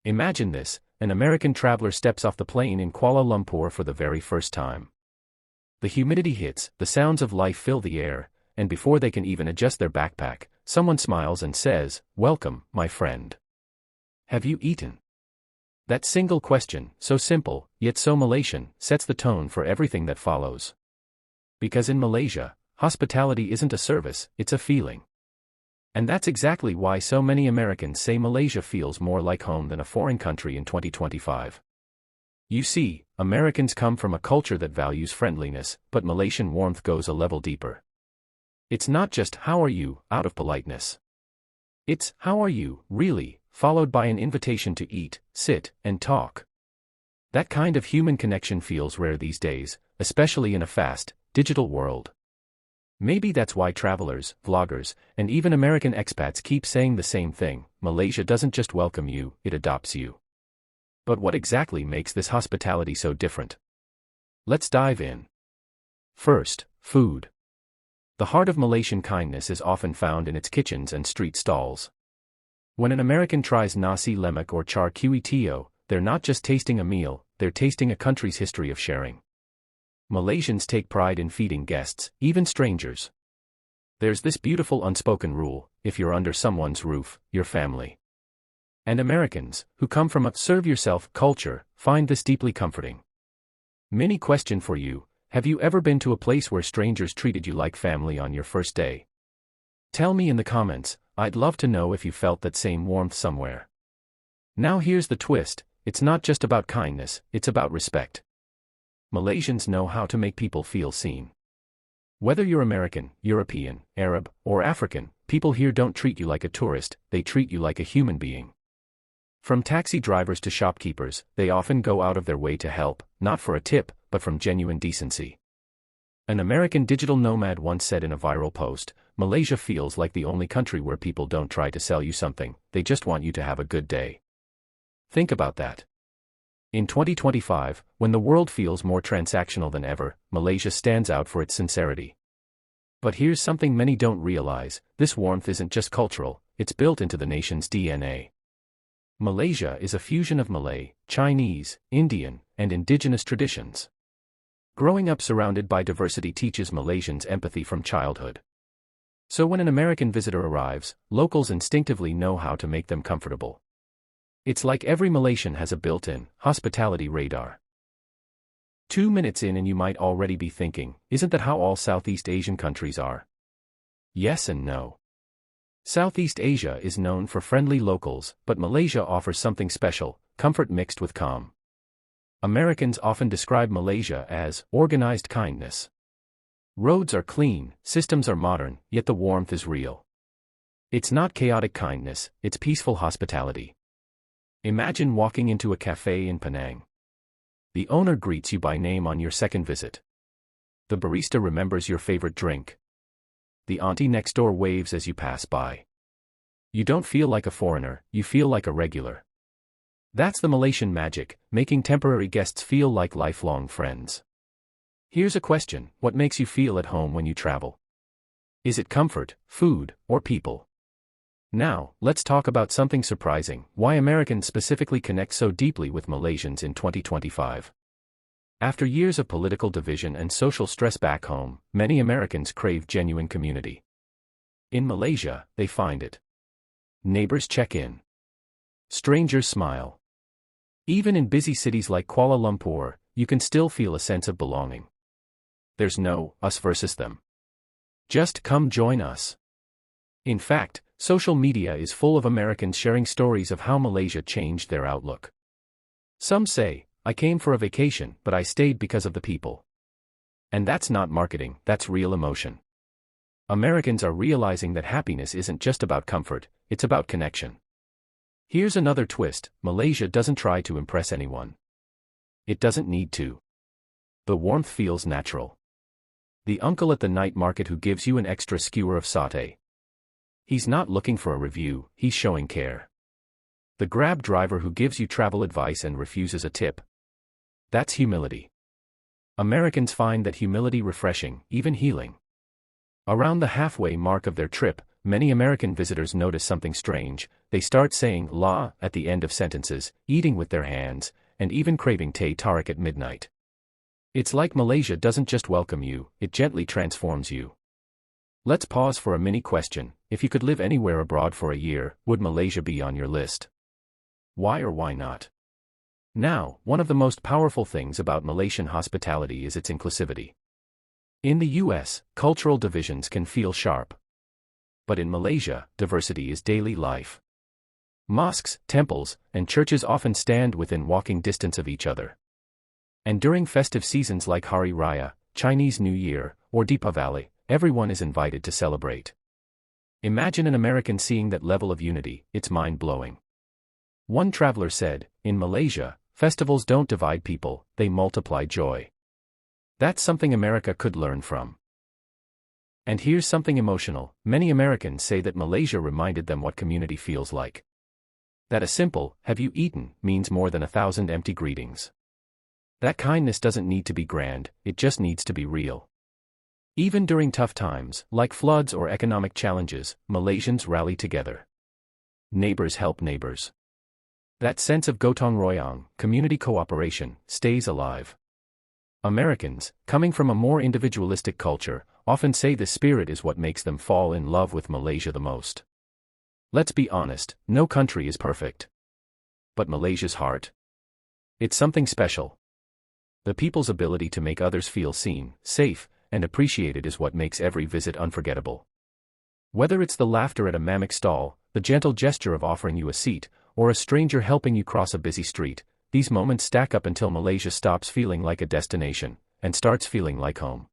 Imagine this: an American traveler steps off the plane in Kuala Lumpur for the very first time. The humidity hits, the sounds of life fill the air, and before they can even adjust their backpack, someone smiles and says, "Welcome, my friend. Have you eaten?" That single question, so simple, yet so Malaysian, sets the tone for everything that follows. Because in Malaysia, hospitality isn't a service, it's a feeling. And that's exactly why so many Americans say Malaysia feels more like home than a foreign country in 2025. You see, Americans come from a culture that values friendliness, but Malaysian warmth goes a level deeper. It's not just "how are you" out of politeness. It's "how are you" really, followed by an invitation to eat, sit, and talk. That kind of human connection feels rare these days, especially in a fast, digital world. Maybe that's why travelers, vloggers, and even American expats keep saying the same thing: Malaysia doesn't just welcome you, it adopts you. But what exactly makes this hospitality so different? Let's dive in. First, food. The heart of Malaysian kindness is often found in its kitchens and street stalls. When an American tries nasi lemak or char kway teow, they're not just tasting a meal, they're tasting a country's history of sharing. Malaysians take pride in feeding guests, even strangers. There's this beautiful unspoken rule: if you're under someone's roof, you're family. And Americans, who come from a serve-yourself culture, find this deeply comforting. Mini question for you: have you ever been to a place where strangers treated you like family on your first day? Tell me in the comments, I'd love to know if you felt that same warmth somewhere. Now here's the twist: it's not just about kindness, it's about respect. Malaysians know how to make people feel seen. Whether you're American, European, Arab, or African, people here don't treat you like a tourist, they treat you like a human being. From taxi drivers to shopkeepers, they often go out of their way to help, not for a tip, but from genuine decency. An American digital nomad once said in a viral post, "Malaysia feels like the only country where people don't try to sell you something, they just want you to have a good day." Think about that. In 2025, when the world feels more transactional than ever, Malaysia stands out for its sincerity. But here's something many don't realize: this warmth isn't just cultural, it's built into the nation's DNA. Malaysia is a fusion of Malay, Chinese, Indian, and indigenous traditions. Growing up surrounded by diversity teaches Malaysians empathy from childhood. So when an American visitor arrives, locals instinctively know how to make them comfortable. It's like every Malaysian has a built-in hospitality radar. 2 minutes in and you might already be thinking, isn't that how all Southeast Asian countries are? Yes and no. Southeast Asia is known for friendly locals, but Malaysia offers something special: comfort mixed with calm. Americans often describe Malaysia as organized kindness. Roads are clean, systems are modern, yet the warmth is real. It's not chaotic kindness, it's peaceful hospitality. Imagine walking into a cafe in Penang. The owner greets you by name on your second visit. The barista remembers your favorite drink. The auntie next door waves as you pass by. You don't feel like a foreigner, you feel like a regular. That's the Malaysian magic, making temporary guests feel like lifelong friends. Here's a question: what makes you feel at home when you travel? Is it comfort, food, or people? Now, let's talk about something surprising: why Americans specifically connect so deeply with Malaysians in 2025. After years of political division and social stress back home, many Americans crave genuine community. In Malaysia, they find it. Neighbors check in. Strangers smile. Even in busy cities like Kuala Lumpur, you can still feel a sense of belonging. There's no us versus them. Just come join us. In fact, social media is full of Americans sharing stories of how Malaysia changed their outlook. Some say, "I came for a vacation, but I stayed because of the people." And that's not marketing, that's real emotion. Americans are realizing that happiness isn't just about comfort, it's about connection. Here's another twist: Malaysia doesn't try to impress anyone. It doesn't need to. The warmth feels natural. The uncle at the night market who gives you an extra skewer of satay. He's not looking for a review, he's showing care. The Grab driver who gives you travel advice and refuses a tip. That's humility. Americans find that humility refreshing, even healing. Around the halfway mark of their trip, many American visitors notice something strange. They start saying "la" at the end of sentences, eating with their hands, and even craving teh tarik at midnight. It's like Malaysia doesn't just welcome you, it gently transforms you. Let's pause for a mini question. If you could live anywhere abroad for a year, would Malaysia be on your list? Why or why not? Now, one of the most powerful things about Malaysian hospitality is its inclusivity. In the US, cultural divisions can feel sharp. But in Malaysia, diversity is daily life. Mosques, temples, and churches often stand within walking distance of each other. And during festive seasons like Hari Raya, Chinese New Year, or Deepavali, everyone is invited to celebrate. Imagine an American seeing that level of unity, it's mind-blowing. One traveler said, "In Malaysia, festivals don't divide people, they multiply joy." That's something America could learn from. And here's something emotional. Many Americans say that Malaysia reminded them what community feels like. That a simple, "Have you eaten?" means more than 1,000 empty greetings. That kindness doesn't need to be grand, it just needs to be real. Even during tough times, like floods or economic challenges, Malaysians rally together. Neighbors help neighbors. That sense of gotong royong, community cooperation, stays alive. Americans, coming from a more individualistic culture, often say this spirit is what makes them fall in love with Malaysia the most. Let's be honest, no country is perfect. But Malaysia's heart? It's something special. The people's ability to make others feel seen, safe, and appreciated is what makes every visit unforgettable. Whether it's the laughter at a mamak stall, the gentle gesture of offering you a seat, or a stranger helping you cross a busy street, these moments stack up until Malaysia stops feeling like a destination, and starts feeling like home.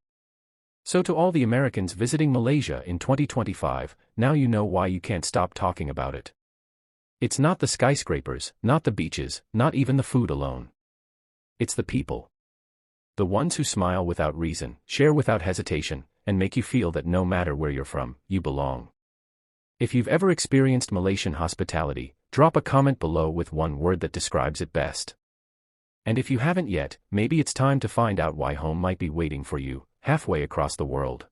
So to all the Americans visiting Malaysia in 2025, now you know why you can't stop talking about it. It's not the skyscrapers, not the beaches, not even the food alone. It's the people. The ones who smile without reason, share without hesitation, and make you feel that no matter where you're from, you belong. If you've ever experienced Malaysian hospitality, drop a comment below with one word that describes it best. And if you haven't yet, maybe it's time to find out why home might be waiting for you, halfway across the world.